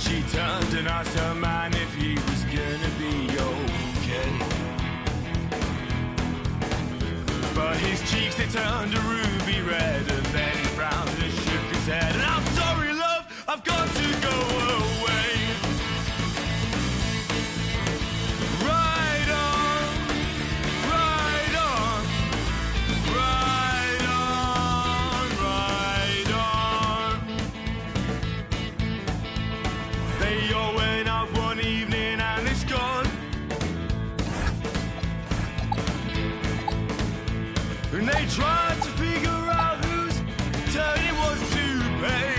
She turned and asked her man if he was gonna be okay. But his cheeks, they turned a ruby red, and then he frowned and shook his head. And I'm sorry, love, I've got to go away. Ride on, ride on, ride on, ride on. They all went out one evening and it's gone. And they tried to figure out whose turn it was to pay.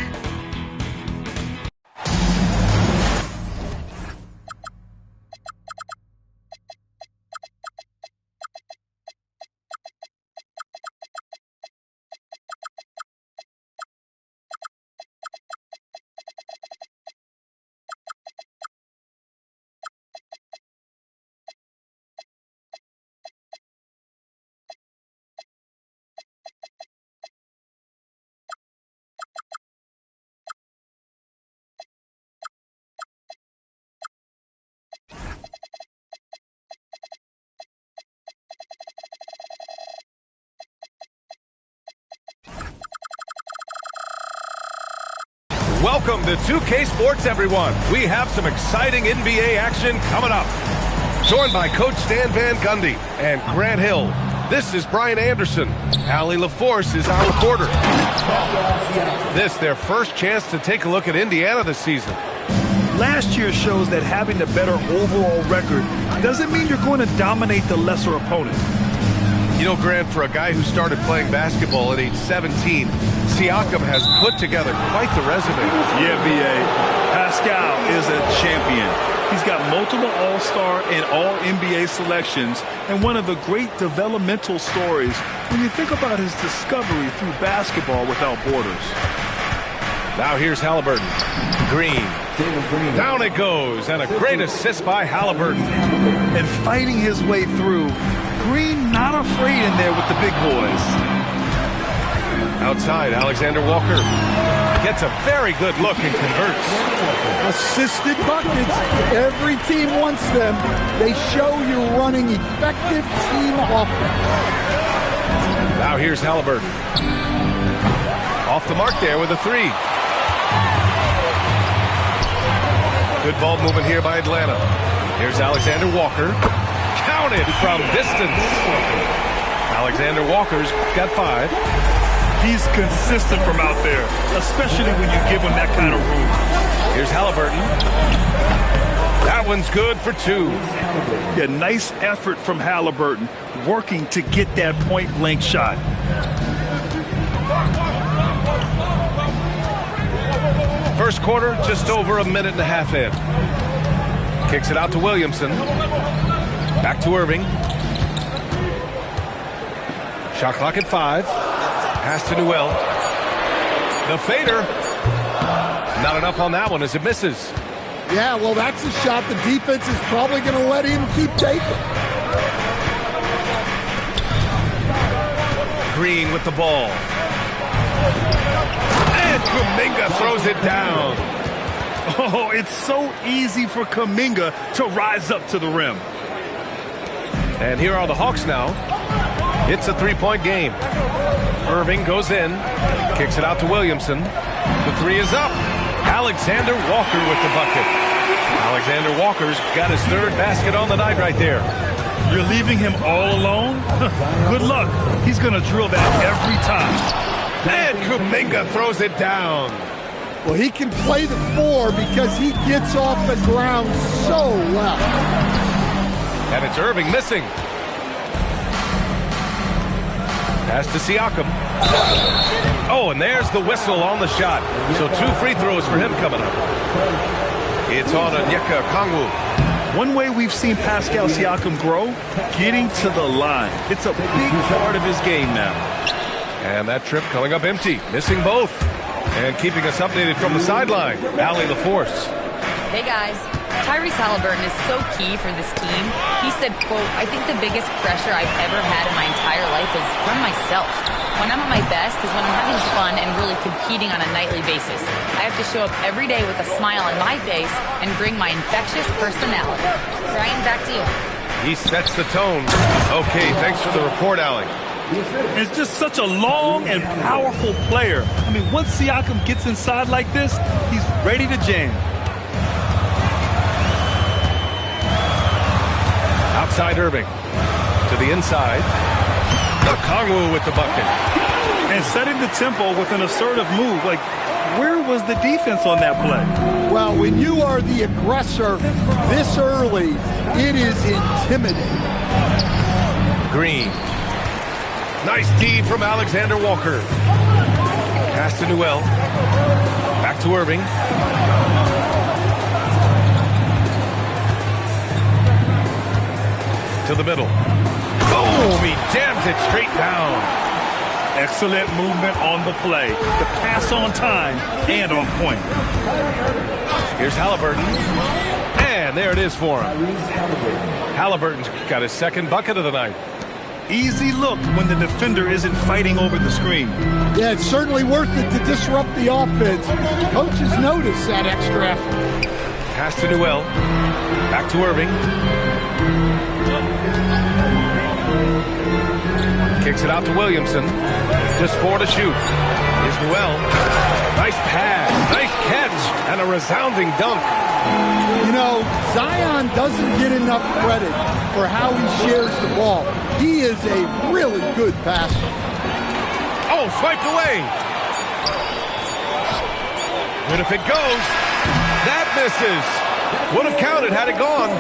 Welcome to 2K Sports, everyone. We have some exciting NBA action coming up. Joined by Coach Stan Van Gundy and Grant Hill. This is Brian Anderson. Allie LaForce is our reporter. This their first chance to take a look at Indiana this season. Last year shows that having the better overall record doesn't mean you're going to dominate the lesser opponent. You know, Grant, for a guy who started playing basketball at age 17, Siakam has put together quite the resume. Yeah, B.A. Pascal is a champion. He's got multiple All-Star and All-NBA selections, and one of the great developmental stories when you think about his discovery through basketball without borders. Now here's Halliburton. Green. Down it goes, and a great assist by Halliburton. And fighting his way through, Green not afraid in there with the big boys. Outside, Alexander Walker gets a very good look and converts. Assisted buckets. Every team wants them. They show you're running effective team offense. Now here's Halliburton. Off the mark there with a three. Good ball movement here by Atlanta. Here's Alexander Walker. Counted from distance. Alexander Walker's got 5. He's consistent from out there, especially when you give him that kind of room. Here's Halliburton. That one's good for 2. Yeah, nice effort from Halliburton, working to get that point-blank shot. First quarter, just over a minute and a half in. Kicks it out to Williamson. Back to Irving. Shot clock at 5. Pass to Newell. The fader. Not enough on that one as it misses. Yeah, well, that's a shot the defense is probably going to let him keep taking. Green with the ball. And Kuminga throws it down. Oh, it's so easy for Kuminga to rise up to the rim. And here are the Hawks now. It's a 3-point game. Irving goes in. Kicks it out to Williamson. The 3 is up. Alexander Walker with the bucket. Alexander Walker's got his 3rd basket on the night right there. You're leaving him all alone? Good luck. He's going to drill that every time. And Kuminga throws it down. Well, he can play the 4 because he gets off the ground so well. And it's Irving missing. Pass to Siakam. Oh, and there's the whistle on the shot. So 2 free throws for him coming up. It's on Onyeka Okongwu. One way we've seen Pascal Siakam grow, getting to the line. It's a big part of his game now. And that trip coming up empty, missing both. And keeping us updated from the sideline, Allie LaForce. Hey guys, Tyrese Halliburton is so key for this team. He said, quote, "I think the biggest pressure I've ever had in my entire life is from myself." When I'm at my best is when I'm having fun and really competing on a nightly basis. I have to show up every day with a smile on my face and bring my infectious personality. Brian, back to you. He sets the tone. Okay, thanks for the report, Allie. It's just such a long and powerful player. I mean, once Siakam gets inside like this, he's ready to jam. Outside Irving. To the inside. Okongwu with the bucket. And setting the tempo with an assertive move. Like, where was the defense on that play? Well, when you are the aggressor this early, it is intimidating. Green. Nice D from Alexander Walker. Pass to Newell. Back to Irving. To the middle. Boom! He jams it straight down. Excellent movement on the play. The pass on time and on point. Here's Halliburton. And there it is for him. Halliburton's got his second bucket of the night. Easy look when the defender isn't fighting over the screen. Yeah, it's certainly worth it to disrupt the offense. Coaches notice that extra effort. Pass to Newell. Back to Irving. Kicks it out to Williamson. Just 4 to shoot. Here's Newell. Nice pass. Nice catch. And a resounding dunk. You know, Zion doesn't get enough credit for how he shares the ball. He is a really good passer. Oh, swiped away. Good if it goes. That misses. Would have counted had it gone.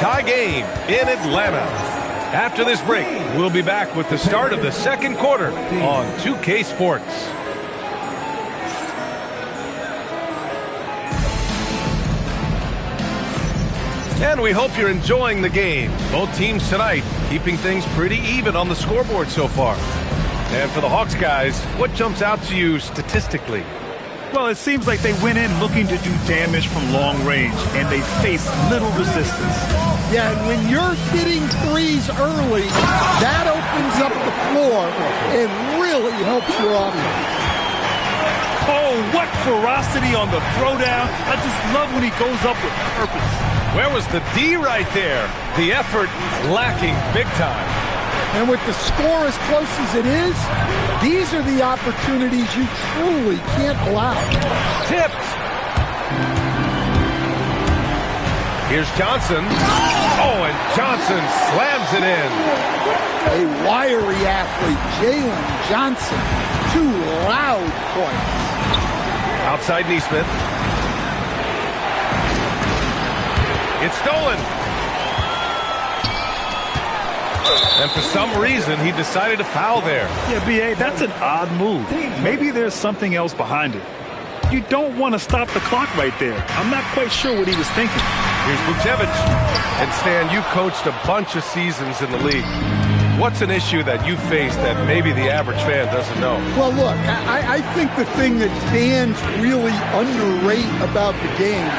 Tie game in Atlanta. After this break, we'll be back with the start of the second quarter on 2K Sports. And we hope you're enjoying the game. Both teams tonight keeping things pretty even on the scoreboard so far. And for the Hawks guys, what jumps out to you statistically? Well, it seems like they went in looking to do damage from long range, and they faced little resistance. Yeah, and when you're hitting threes early, that opens up the floor and really helps your offense. Oh, what ferocity on the throwdown. I just love when he goes up with purpose. Where was the D right there? The effort lacking big time. And with the score as close as it is, these are the opportunities you truly can't allow. Tipped. Here's Johnson. Oh, and Johnson slams it in. A wiry athlete, Jalen Johnson. 2 loud points. Outside Nesmith. It's stolen. And for some reason, he decided to foul there. Yeah, B.A., that's an odd move. Maybe there's something else behind it. You don't want to stop the clock right there. I'm not quite sure what he was thinking. Here's Vucevic. And Stan, you coached a bunch of seasons in the league. What's an issue that you face that maybe the average fan doesn't know? Well, look, I think the thing that fans really underrate about the game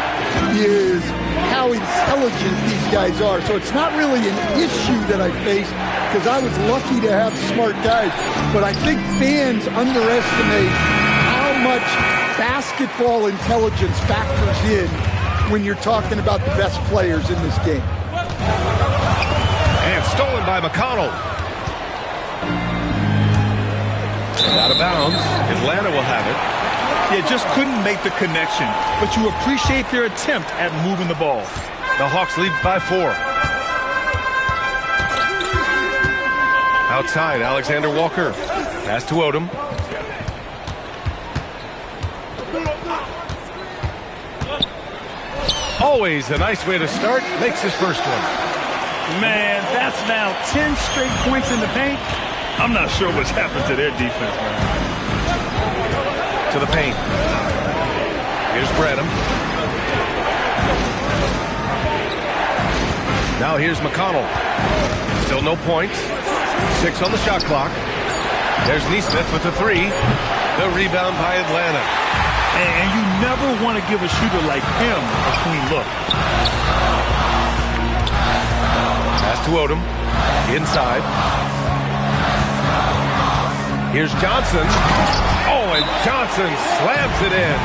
is how intelligent these guys are. So it's not really an issue that I faced because I was lucky to have smart guys. But I think fans underestimate how much basketball intelligence factors in when you're talking about the best players in this game. And stolen by McConnell. Out of bounds. Atlanta will have it. Yeah, just couldn't make the connection. But you appreciate their attempt at moving the ball. The Hawks lead by 4. Outside, Alexander Walker. Pass to Odom. Always a nice way to start. Makes his first one. Man, that's now 10 straight points in the paint. I'm not sure what's happened to their defense, man. To the paint. Here's Branham. Now here's McConnell. Still no points. 6 on the shot clock. There's Nesmith with the 3. The rebound by Atlanta. And you never want to give a shooter like him a clean look. Pass to Odom. Inside. Here's Johnson. Oh, and Johnson slams it in.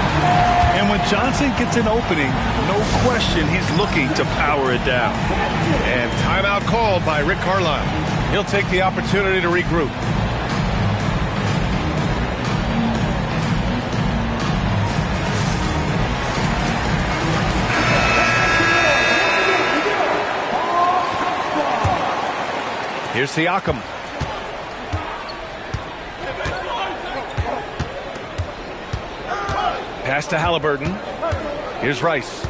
And when Johnson gets an opening, no question he's looking to power it down. And timeout called by Rick Carlisle. He'll take the opportunity to regroup. Here's Siakam. Pass to Halliburton. Here's Rice.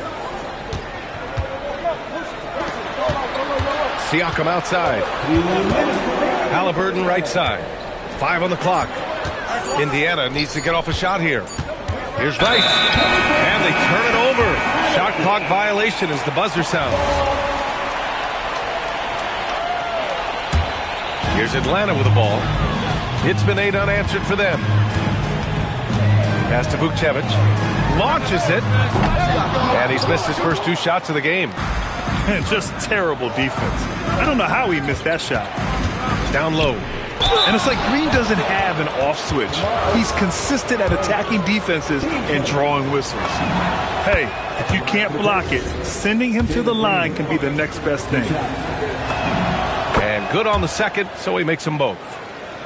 Siakam outside. Halliburton right side. 5 on the clock. Indiana needs to get off a shot here. Here's Rice. And they turn it over. Shot clock violation as the buzzer sounds. Here's Atlanta with the ball. It's been 8 unanswered for them. Pass to Vukcevic. Launches it. And he's missed his first 2 shots of the game. And just terrible defense. I don't know how he missed that shot. Down low. And it's like Green doesn't have an off switch. He's consistent at attacking defenses and drawing whistles. Hey, if you can't block it, sending him to the line can be the next best thing. And good on the second, so he makes them both.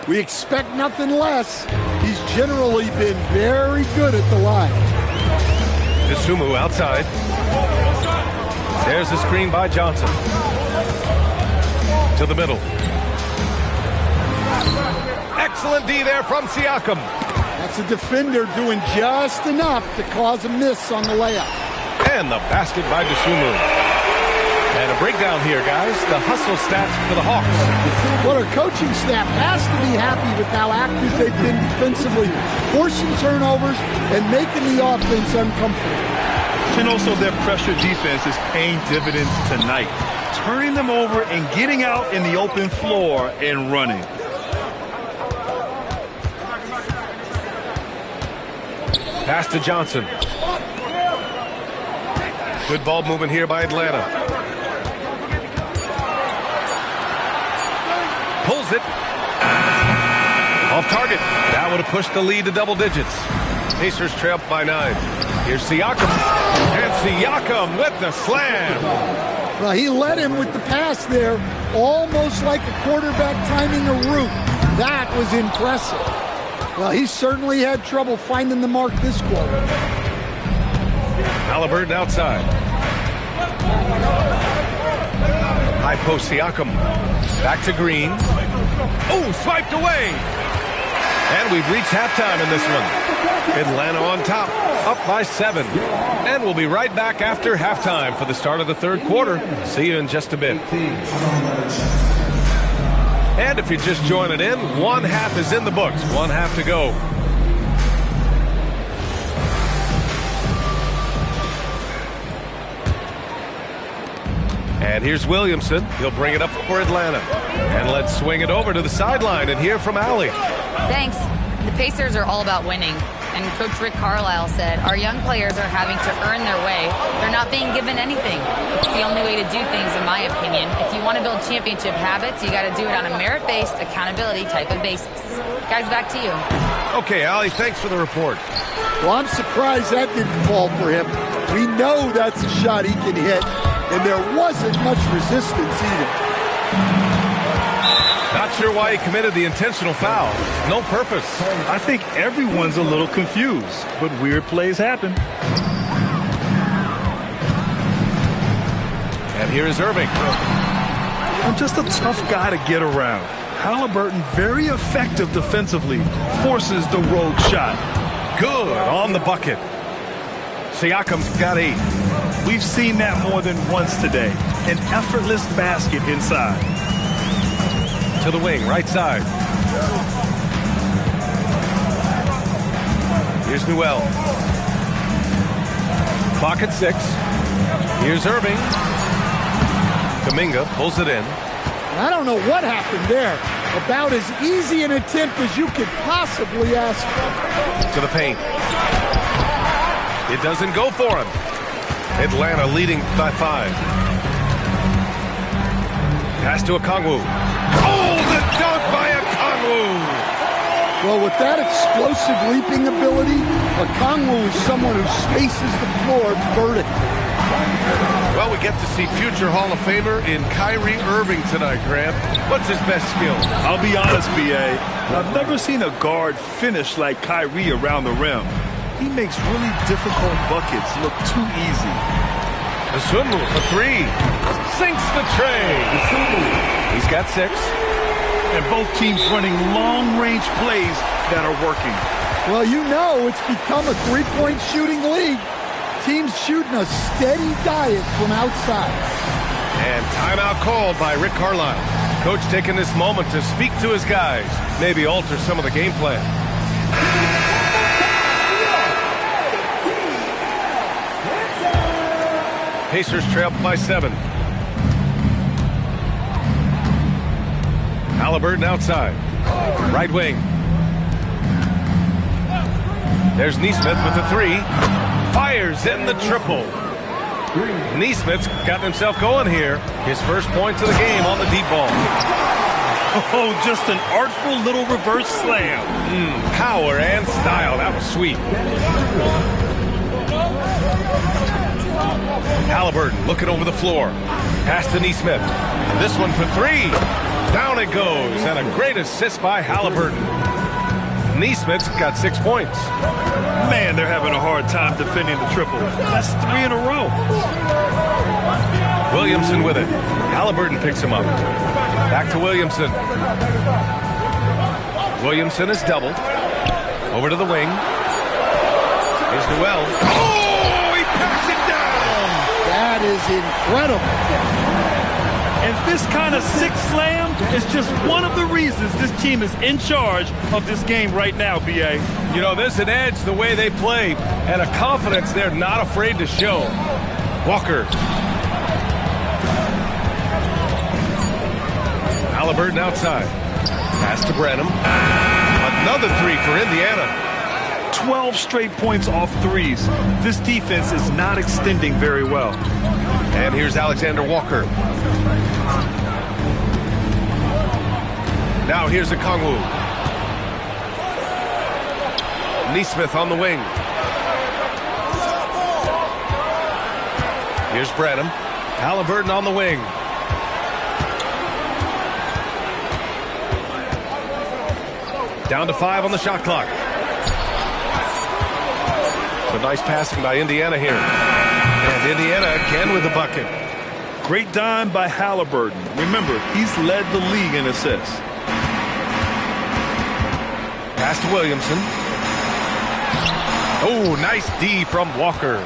We expect nothing less. He's generally been very good at the line. Dosunmu outside. There's the screen by Johnson. To the middle. Excellent D there from Siakam. That's a defender doing just enough to cause a miss on the layup. And the basket by Dosunmu. And a breakdown here, guys. The hustle stats for the Hawks. Well, our coaching staff has to be happy with how active they've been defensively, forcing turnovers and making the offense uncomfortable. And also their pressure defense is paying dividends tonight, turning them over and getting out in the open floor and running. Pass to Johnson. Good ball movement here by Atlanta. Pulls it. Off target. That would have pushed the lead to double digits. Pacers trail by 9. Here's Siakam. And Siakam with the slam. Well, he led him with the pass there, almost like a quarterback timing a route. That was impressive. Well, he certainly had trouble finding the mark this quarter. Halliburton outside. High post Siakam. Back to Green. Oh, swiped away. And we've reached halftime in this one. Atlanta on top, up by 7. And we'll be right back after halftime for the start of the third quarter. See you in just a bit. And if you're just joining in, 1/2 is in the books. 1/2 to go. And here's Williamson. He'll bring it up for Atlanta. And let's swing it over to the sideline and hear from Allie. Thanks. The Pacers are all about winning. And Coach Rick Carlisle said, our young players are having to earn their way. They're not being given anything. It's the only way to do things, in my opinion. If you want to build championship habits, you got to do it on a merit-based, accountability type of basis. Guys, back to you. Okay, Allie, thanks for the report. Well, I'm surprised that didn't fall for him. We know that's a shot he can hit, and there wasn't much resistance either. Not sure why he committed the intentional foul. No purpose. I think everyone's a little confused, but weird plays happen. And here is Irving. I'm just a tough guy to get around. Halliburton, very effective defensively, forces the road shot. Good on the bucket. Siakam's got 8. We've seen that more than once today. An effortless basket inside. To the wing, right side. Here's Newell. Clock at 6. Here's Irving. Kuminga pulls it in. I don't know what happened there. About as easy an attempt as you could possibly ask for. To the paint. It doesn't go for him. Atlanta leading by 5. Pass to Okongwu. Oh, the dunk by Okongwu! Well, with that explosive leaping ability, Okongwu is someone who spaces the floor vertically. Well, we get to see future Hall of Famer in Kyrie Irving tonight, Grant. What's his best skill? I'll be honest, B.A. I've never seen a guard finish like Kyrie around the rim. He makes really difficult buckets look too easy. Dosunmu for three. Sinks the tray. He's got 6. And both teams running long-range plays that are working. Well, you know it's become a three-point shooting league. Teams shooting a steady diet from outside. And timeout called by Rick Carlisle. Coach taking this moment to speak to his guys, maybe alter some of the game plan. Pacers trail by 7. Halliburton outside. Right wing. There's Nesmith with the 3. Fires in the triple. Nesmith's gotten himself going here. His first points of the game on the deep ball. Oh, just an artful little reverse slam. Power and style. That was sweet. Halliburton looking over the floor. Pass to Nesmith. This one for 3. Down it goes. And a great assist by Halliburton. Nesmith's got 6 points. Man, they're having a hard time defending the triple. That's 3 in a row. Williamson with it. Halliburton picks him up. Back to Williamson. Williamson is doubled. Over to the wing. Here's Noel. Oh, he packs it down! That is incredible. And this kind of sick slam is just one of the reasons this team is in charge of this game right now, B.A. You know, there's an edge the way they play and a confidence they're not afraid to show. Walker. Halliburton outside. Pass to Branham. Another 3 for Indiana. 12 straight points off threes. This defense is not extending very well. And here's Alexander Walker. Now here's Okongwu. Nesmith on the wing. Here's Branham. Halliburton on the wing. Down to 5 on the shot clock. So nice passing by Indiana here. And Indiana again with a bucket. Great dime by Halliburton. Remember, he's led the league in assists. Pass to Williamson. Oh, nice D from Walker.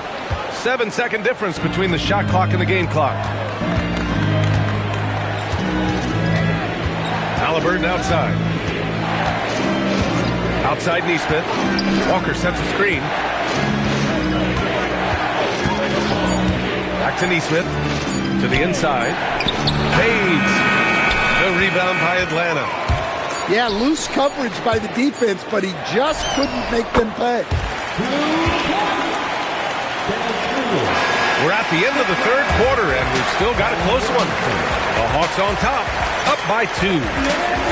7-second difference between the shot clock and the game clock. Halliburton outside. Outside Nesmith. Walker sets a screen. Back to Nesmith. To the inside. Fades. The rebound by Atlanta. Yeah, loose coverage by the defense, but he just couldn't make them pay. We're at the end of the third quarter, and we've still got a close one. The Hawks on top, up by 2.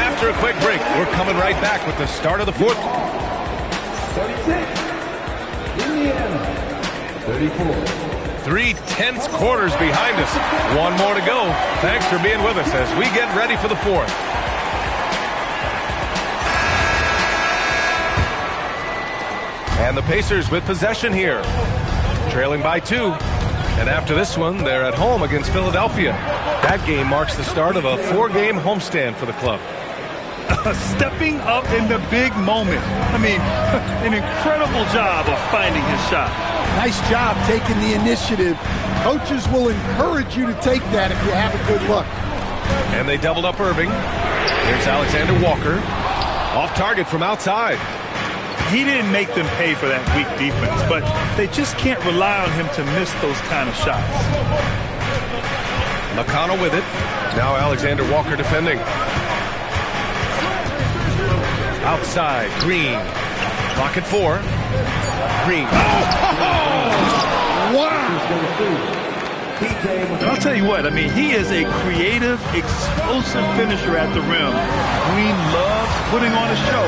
After a quick break, we're coming right back with the start of the fourth. 36, Indiana, 34. 3 tense quarters behind us. One more to go. Thanks for being with us as we get ready for the fourth. And the Pacers with possession here. Trailing by 2. And after this one, they're at home against Philadelphia. That game marks the start of a 4-game homestand for the club. Stepping up in the big moment. I mean, an incredible job of finding his shot. Nice job taking the initiative. Coaches will encourage you to take that if you have a good look. And they doubled up Irving. Here's Alexander Walker. Off target from outside. He didn't make them pay for that weak defense, but they just can't rely on him to miss those kind of shots. McConnell with it. Now Alexander Walker defending. Outside, Green. Clock at 4. Green. Wow! I'll tell you what, I mean, he is a creative, explosive finisher at the rim. Green loves putting on a show.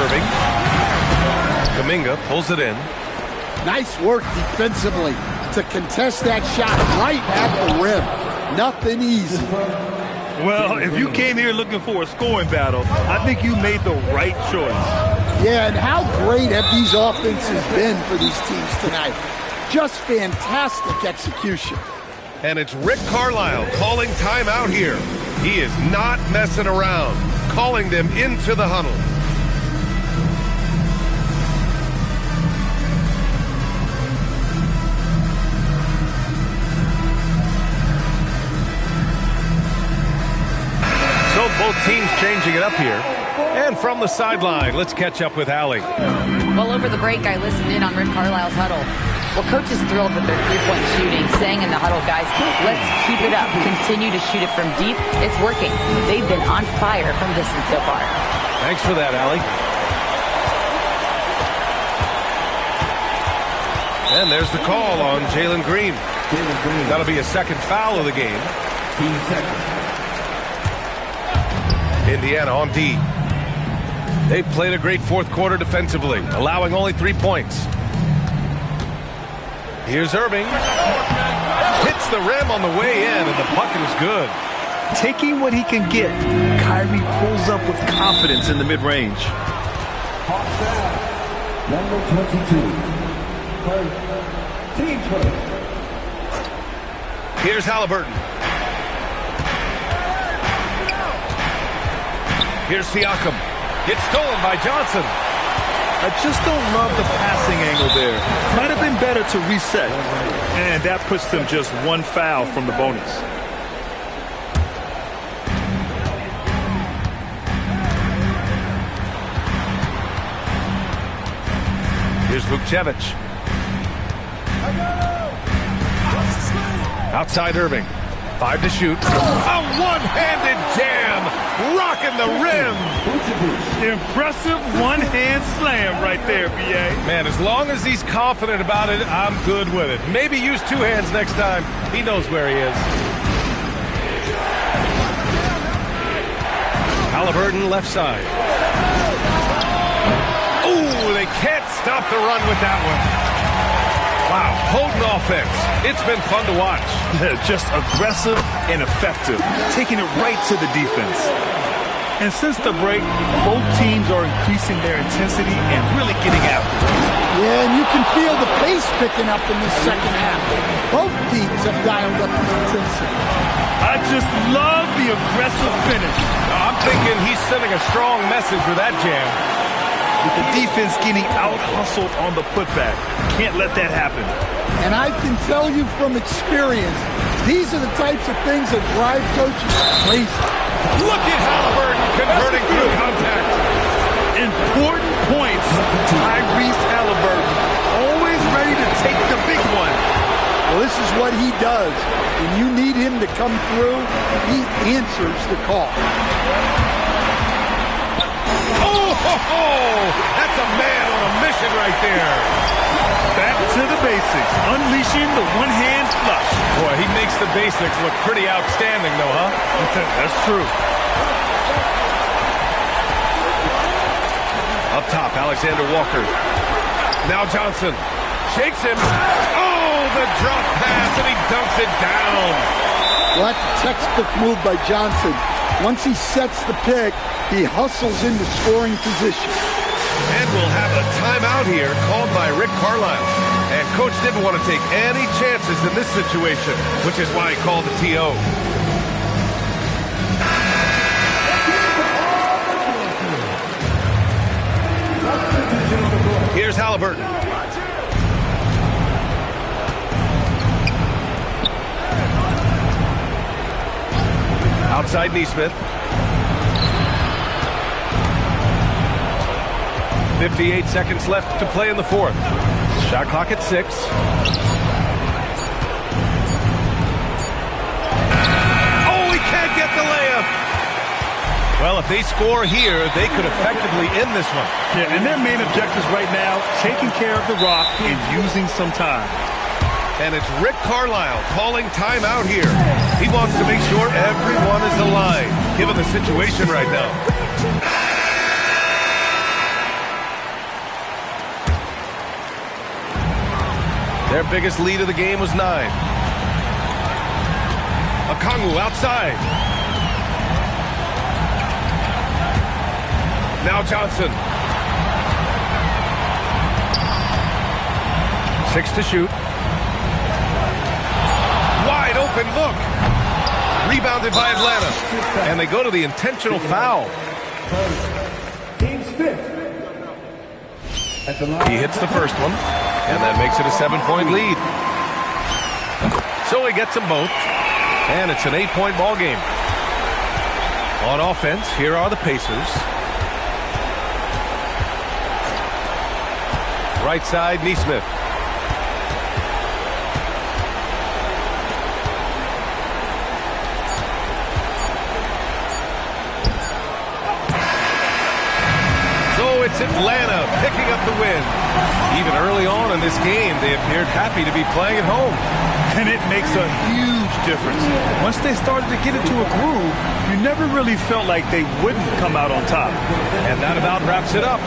Irving. Kuminga pulls it in. Nice work defensively to contest that shot right at the rim. Nothing easy. Well, if you came here looking for a scoring battle, I think you made the right choice. Yeah, and how great have these offenses been for these teams tonight? Just fantastic execution. And it's Rick Carlisle calling timeout here. He is not messing around, calling them into the huddle. So both teams changing it up here. And from the sideline, let's catch up with Allie. Well, over the break, I listened in on Rick Carlisle's huddle. Well, coach is thrilled with their three-point shooting, saying in the huddle, guys, let's keep it up. Continue to shoot it from deep. It's working. They've been on fire from distance so far. Thanks for that, Allie. And there's the call on Jalen Green. That'll be a second foul of the game. 15 seconds. Indiana on D. They played a great fourth quarter defensively, allowing only 3 points. Here's Irving. Hits the rim on the way in, and the bucket is good. Taking what he can get, Kyrie pulls up with confidence in the mid-range. Number 22. First. Team first. Here's Halliburton. Here's Siakam. Gets stolen by Johnson. I just don't love the passing angle there. Might have been better to reset. And that puts them just one foul from the bonus. Here's Vukcevic. Outside Irving. 5 to shoot. A one-handed jam. Rocking the rim. Impressive one-hand slam right there, B.A. Man, as long as he's confident about it, I'm good with it. Maybe use 2 hands next time. He knows where he is. Halliburton left side. Ooh, they can't stop the run with that one. Wow, potent offense. It's been fun to watch. Just aggressive and effective, taking it right to the defense. And since the break, both teams are increasing their intensity and really getting after it. Yeah, and you can feel the pace picking up in this second half. Both teams have dialed up the intensity. I just love the aggressive finish. I'm thinking he's sending a strong message with that jam. With the defense getting out-hustled on the putback. Can't let that happen. And I can tell you from experience, these are the types of things that drive coaches crazy. Look at Halliburton converting through contact. Important points. Tyrese Halliburton, always ready to take the big one. Well, this is what he does. When you need him to come through, he answers the call. Oh, that's a man on a mission right there. Back to the basics, unleashing the one-hand flush. Boy, he makes the basics look pretty outstanding, though, huh? That's true. Up top, Alexander Walker. Now Johnson shakes him. Oh, the drop pass, and he dunks it down. Well, that's a textbook move by Johnson. Once he sets the pick, he hustles into scoring position. And we'll have a timeout here called by Rick Carlisle. And Coach didn't want to take any chances in this situation, which is why he called the TO. Here's Halliburton. Outside Nesmith. 58 seconds left to play in the fourth. Shot clock at 6. Oh, he can't get the layup. Well, if they score here, they could effectively end this one. Yeah, and their main objectives right now, taking care of the rock and using some time. And it's Rick Carlisle calling timeout here. He wants to make sure everyone is aligned, given the situation right now. Their biggest lead of the game was 9. Okongwu outside. Now Johnson. 6 to shoot. Wide open look. Rebounded by Atlanta. And they go to the intentional foul. Team's fifth. He hits the first one, and that makes it a 7-point lead. So he gets them both, and it's an 8-point ball game. On offense, here are the Pacers. Right side, Nesmith. It's Atlanta picking up the win. Even early on in this game, they appeared happy to be playing at home. And it makes a huge difference. Once they started to get into a groove, you never really felt like they wouldn't come out on top. And that about wraps it up.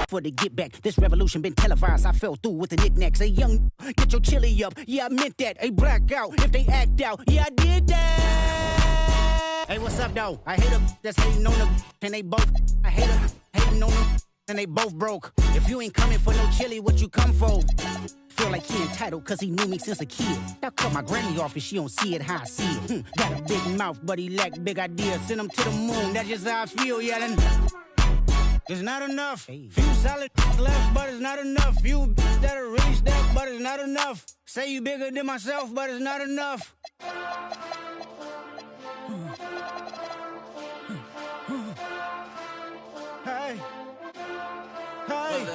For the get back, this revolution been televised. I fell through with the knickknacks. A young, get your chili up. Yeah, I meant that. A blackout if they act out. Yeah, I did that. Hey, what's up, though? I hate them that's hating on them, and they both. I hate them hating on them, and they both broke. If you ain't coming for no chili, what you come for? Feel like he entitled cause he knew me since a kid. I cut my granny off and she don't see it how I see it. Got a big mouth, but he lack big ideas. Send him to the moon, that's just how I feel, yelling. It's not enough. Few solid left, but it's not enough. Few that'll reach that, but it's not enough. Say you bigger than myself, but it's not enough. Hey. Hey.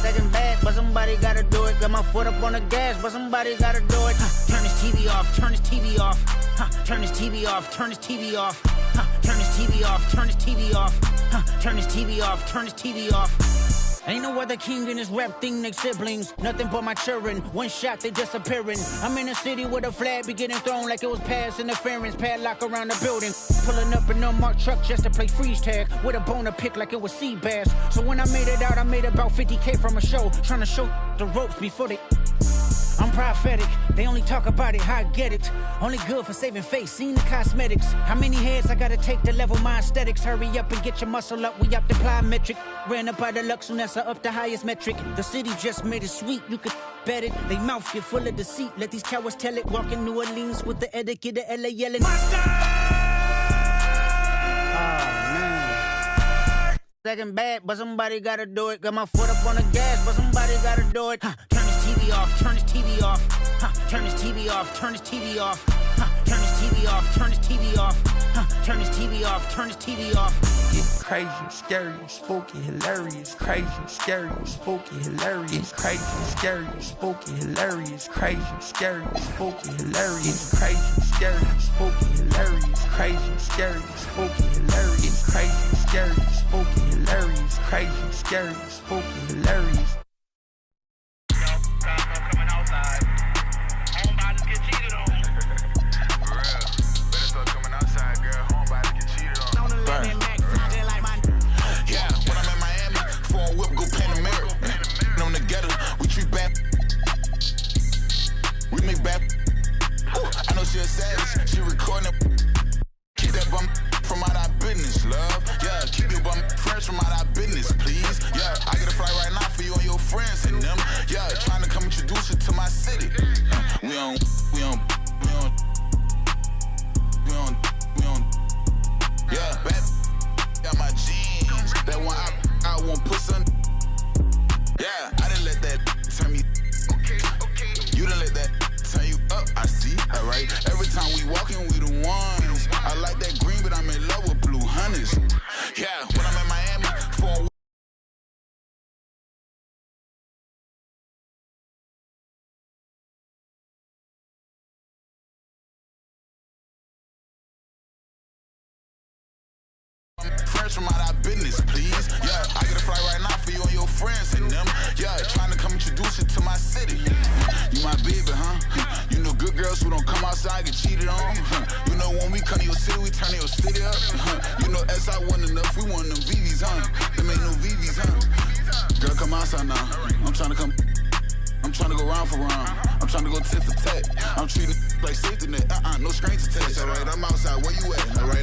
Second bad, but somebody gotta do it. Got my foot up on the gas, but somebody gotta do it. Turn this TV off, turn this TV off. Turn this TV off, turn this TV off. Turn this TV off, turn this TV off. Turn this TV off, turn this TV off. Ain't no other king in this rap thing, they siblings. Nothing but my children. One shot, they disappearing. I'm in a city with a flag be getting thrown like it was pass interference. Padlock around the building. Pulling up an unmarked truck just to play freeze tag. With a bone to pick like it was sea bass. So when I made it out, I made about 50K from a show. Trying to show the ropes before they... I'm prophetic, they only talk about it, how I get it. Only good for saving face, seen the cosmetics. How many heads I gotta take to level my aesthetics? Hurry up and get your muscle up, we have to apply metric. Ran up out of luck, soon as I up the highest metric. The city just made it sweet, you could bet it. They mouth get full of deceit, let these cowards tell it. Walk in New Orleans with the etiquette of LA yelling. Second bad, but somebody gotta do it. Got my foot up on the gas, but somebody gotta do it. Turn this TV off, turn this TV off. Turn this TV off, turn this TV off. Turn this TV off, turn this TV off. Turn this TV off, turn this TV off. It's crazy, scary, spooky, hilarious. Crazy, scary, spooky, hilarious. Crazy, scary, spooky, hilarious. Crazy, scary, spooky, hilarious. Crazy, scary, spooky, hilarious. Crazy, scary, spooky, hilarious. Crazy, scary, spooky, hilarious. Crazy, scary, spooky, hilarious. She a savage, she recording it. Keep that bum from out our business, love. Yeah, keep your bum fresh from out our business, please. Yeah, I get a flight right now for you on your merch from out our business, please. Yeah, I get a flight right now for you and your friends and them. Yeah, trying to come introduce you to my city. You my baby, huh? You know good girls who don't come outside get cheated on. You know when we come to your city, we turn your city up. You know SI wasn't enough, we want them VVs, huh? Them ain't no VVs, huh? Girl, come outside now. I'm trying to go round for round. I'm trying to go tit for tat. I'm treating like safety net. No screen to text. Alright, I'm outside. Where you at? Alright.